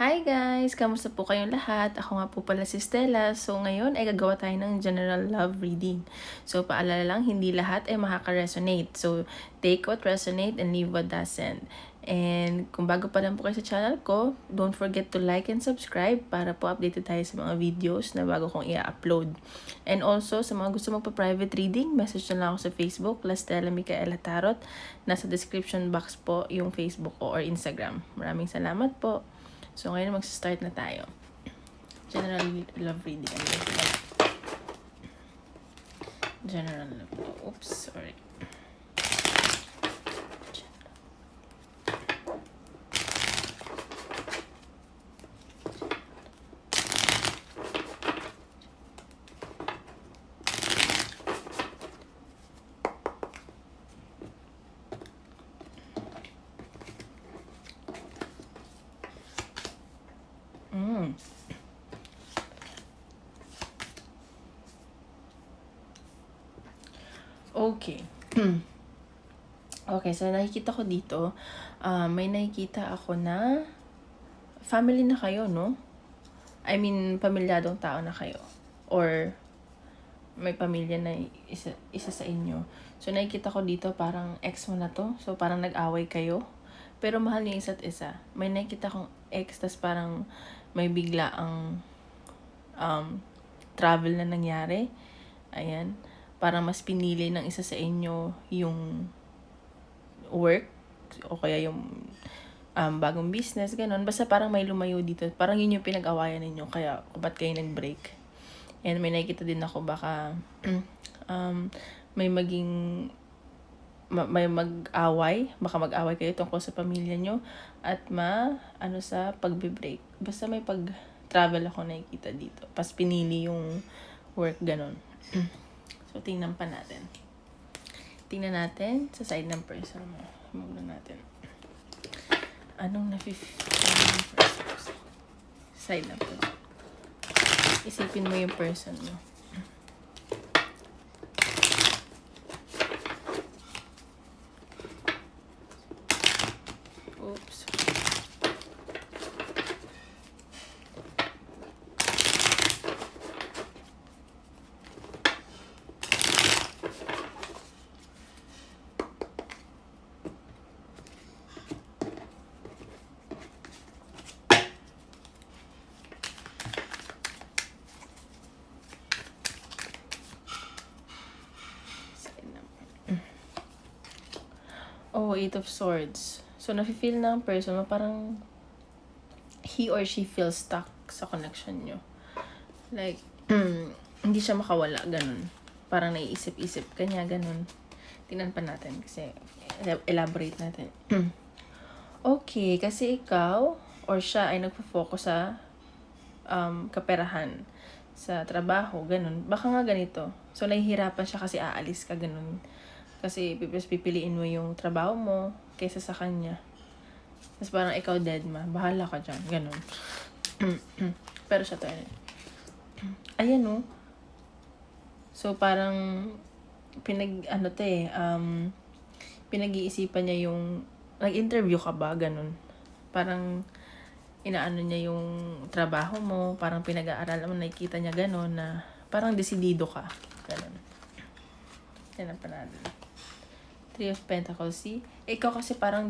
Hi guys! Kamusta po kayong lahat? Ako nga po pala si Stella. So ngayon ay gagawa tayo ng general love reading. So paalala lang, hindi lahat ay makaka-resonate. So take what resonate and leave what doesn't. And kung bago pa lang po kayo sa channel ko, don't forget to like and subscribe para po updated tayo sa mga videos na bago kong i-upload. And also, sa mga gusto magpa-private reading, message na lang ako sa Facebook, La Stella Micaela Tarot. Nasa description box po yung Facebook ko or Instagram. Maraming salamat po. So, ngayon mag-start na tayo. General love reading. General love. Oops, sorry. Okay. Okay, so nakikita ko dito, may nakikita ako na family na kayo, no? I mean, pamilyadong tao na kayo. Or may pamilya na isa sa inyo. So nakikita ko dito parang ex mo na to. So parang nag-away kayo. Pero mahal niyo isa't isa. May nakikita kong ex, tas parang may bigla ang travel na nangyari. Ayan. Parang mas pinili ng isa sa inyo yung work o kaya yung bagong business, ganun. Basta parang may lumayo dito. Parang yun yung pinag-awayan ninyo. Kaya, ba't kayo nag-break? And may nakikita din ako baka may may mag-away. Baka mag-away kayo tungkol sa pamilya nyo. At sa pagbe-break. Basta may pag-travel ako nakikita dito. Pas pinili yung work, ganun. So, tingnan pa natin. Tingnan natin sa side ng person mo. Muna natin. Anong nafe-feel ng person? Side ng person. Isipin mo yung person mo. Oops. Oh, Eight of Swords. So, nafe-feel ng person mo parang he or she feels stuck sa connection nyo. Like, hindi siya makawala, ganun. Parang naiisip-isip kanya, ganun. Tingnan pa natin kasi elaborate natin. Okay, kasi ikaw or siya ay nagpo-focus sa kaperahan sa trabaho, ganun. Baka nga ganito. So, nahihirapan siya kasi aalis ka, ganun. Kasi pipiliin mo yung trabaho mo kaysa sa kanya. Tapos parang ikaw dead ma. Bahala ka dyan. Ganun. Pero siya tayo. Ayan no. So parang pinag-iisipan niya yung nag-interview ka ba? Ganun. Parang inaano niya yung trabaho mo. Parang pinag-aaral mo. Nakikita niya ganun na parang desidido ka. Ganun. Yan ang panalo. Three of Pentacles, see? Ikaw kasi parang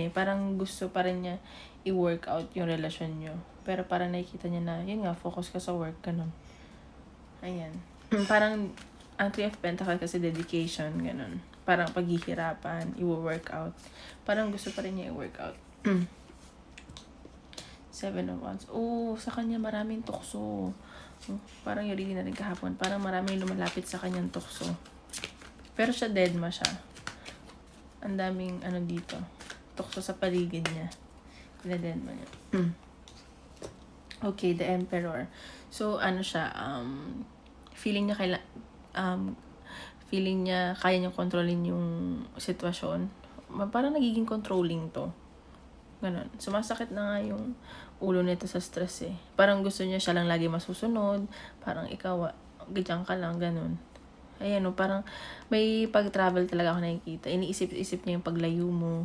parang gusto pa rin niya i-work out yung relasyon nyo. Pero parang nakikita niya na, yun nga, focus ka sa work, ganun. Ayan. Parang, ang Three of Pentacles kasi dedication, ganun. Parang paghihirapan, i-work out. Parang gusto pa rin niya i-work out. Seven of Wands. Oh, sa kanya maraming tukso. Parang yung reading na rin kahapon. Parang maraming lumalapit sa kanyang tukso. Pero siya dead ma siya. Ang daming dito. Tukso sa paligid niya. Dead ma niya. Okay, the Emperor. So siya, feeling niya kaya niyang kontrolin yung sitwasyon. Parang nagiging controlling to. Ganon. Sumasakit na nga yung ulo nito sa stress eh. Parang gusto niya siya lang lagi masusunod. Parang ikaw, ganyan ka lang, ganon. Ayan o, parang may pag-travel talaga ako nakikita. Iniisip-isip niya yung paglayo mo.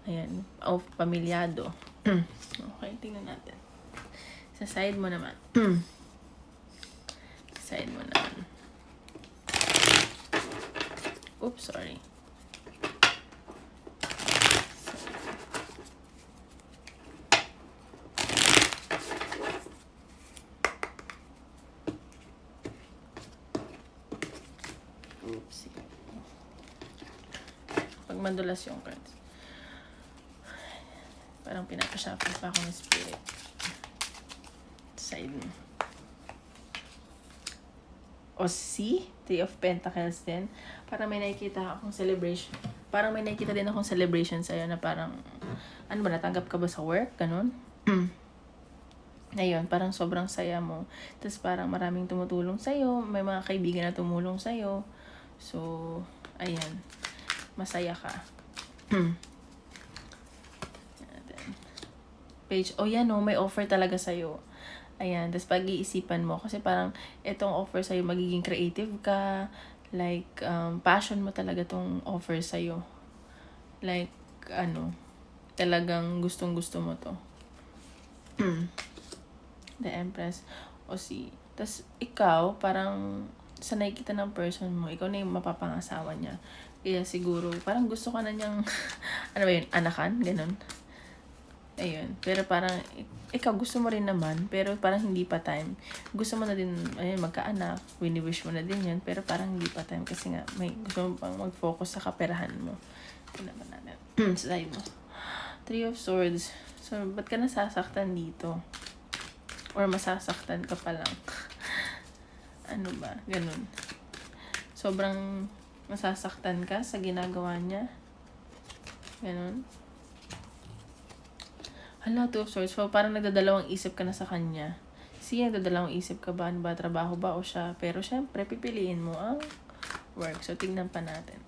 Ayan, pamilyado. Okay, tingnan natin. Sa side mo naman. Side mo naman. Oops, sorry. Oopsie. Pag madulas yung cards, parang pinapashuffle pa ako ng spirit. Side mo. O see? Three of Pentacles din. Parang may nakikita akong celebration. Parang may nakikita din akong celebration sa'yo na parang, ano ba, natanggap ka ba sa work? Ganon? Ayun, parang sobrang saya mo. Tapos parang maraming tumutulong sa'yo. May mga kaibigan na tumulong sa'yo. So, ayan. Masaya ka. Page, oh yan oh, may offer talaga sa'yo. Ayan, tapos pag-iisipan mo. Kasi parang itong offer sa'yo, magiging creative ka. Like, passion mo talaga tong offer sa'yo. Like, talagang gustong-gusto mo to. The Empress. O si, tas ikaw, parang sanay kita ng person mo, ikaw na yung mapapangasawa niya. Kaya siguro, parang gusto ka na niyang, ano ba yun, anakan? Ganon. Ayun. Pero parang, ikaw gusto mo rin naman, pero parang hindi pa time. Gusto mo na din, ayun, magkaanak, wini-wish mo na din yun, pero parang hindi pa time kasi nga, may gusto mo pang mag-focus sa kaperahan mo. Ito naman natin. Side mo. Three of Swords. So, ba't ka nasasaktan dito? Or masasaktan ka pa lang. Ano ba? Ganun. Sobrang masasaktan ka sa ginagawa niya. Ganun. Hala, Two of Swords. So, parang nagdadalawang isip ka na sa kanya. Siya, nagdadalawang isip ka ba? Ano ba? Trabaho ba o siya? Pero syempre, pipiliin mo ang work. So, tingnan pa natin.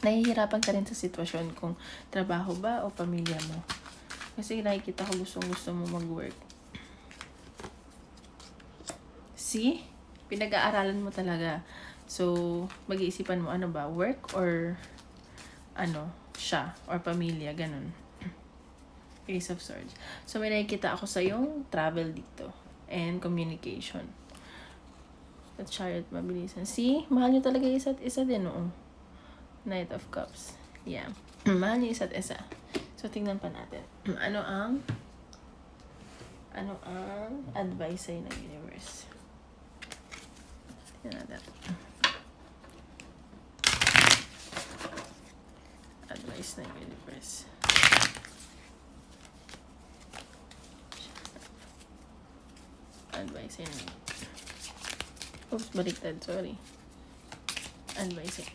Nahihirapan ka rin sa sitwasyon kung trabaho ba o pamilya mo. Kasi nakikita ko gustong-gusto mo mag-work. See? Pinag-aaralan mo talaga. So, mag-iisipan mo ano ba? Work or siya or pamilya. Ganun. Ace of Swords. So, may nakikita ako sa yung travel dito. And communication. At Chariot, mabilisan. See? Mahal nyo talaga isa't isa din, oo. Knight of Cups. Yeah. Mahal nyo isa't isa. So, tingnan pa natin. Ano ang advice sa'yo ng universe? Tingnan natin. Advice ng universe. Advice sa'yo ng universe. Oops, baliktad. Sorry. Advice sa'yo.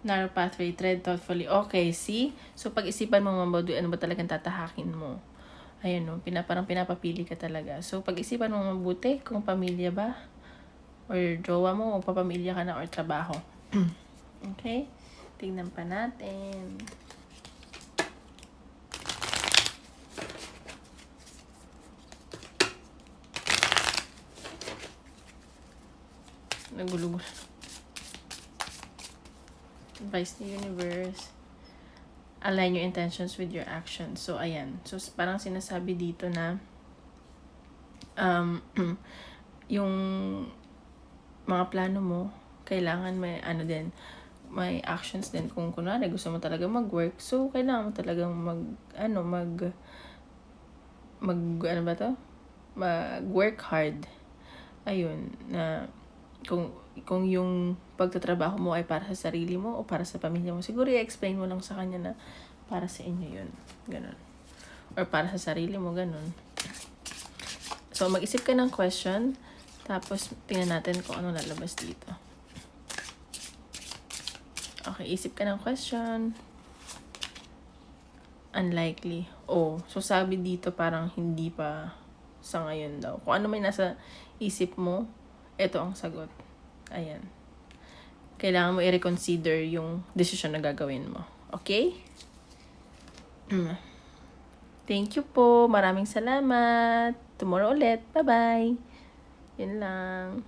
Narrow pathway, tread thoughtfully. Okay, see? So, pag-isipan mo mabuti, ano ba talagang tatahakin mo? Ayun, no? Parang pinapapili ka talaga. So, pag-isipan mo mabuti kung pamilya ba? Or jowa mo, o papamilya ka na, or trabaho. Okay? Tingnan pa natin. Nagulugulo. Advice ni universe. Align your intentions with your actions. So, ayan. So, parang sinasabi dito na yung mga plano mo, kailangan may may actions din. Kung kunwari gusto mo talaga mag-work, so kailangan mo talagang mag-work hard. Ayun, na kung yung pagtatrabaho mo ay para sa sarili mo o para sa pamilya mo, siguro i-explain mo lang sa kanya na para sa inyo yun. Ganun. Or para sa sarili mo, ganun. So, mag-isip ka ng question, tapos tingnan natin kung ano lalabas dito. Okay, isip ka ng question. Unlikely. Oh, so sabi dito parang hindi pa sa ngayon daw. Kung ano may nasa isip mo, ito ang sagot. Ayan. Kailangan mo i-reconsider yung decision na gagawin mo. Okay? Thank you po. Maraming salamat. Tomorrow ulit. Bye-bye. Yun lang.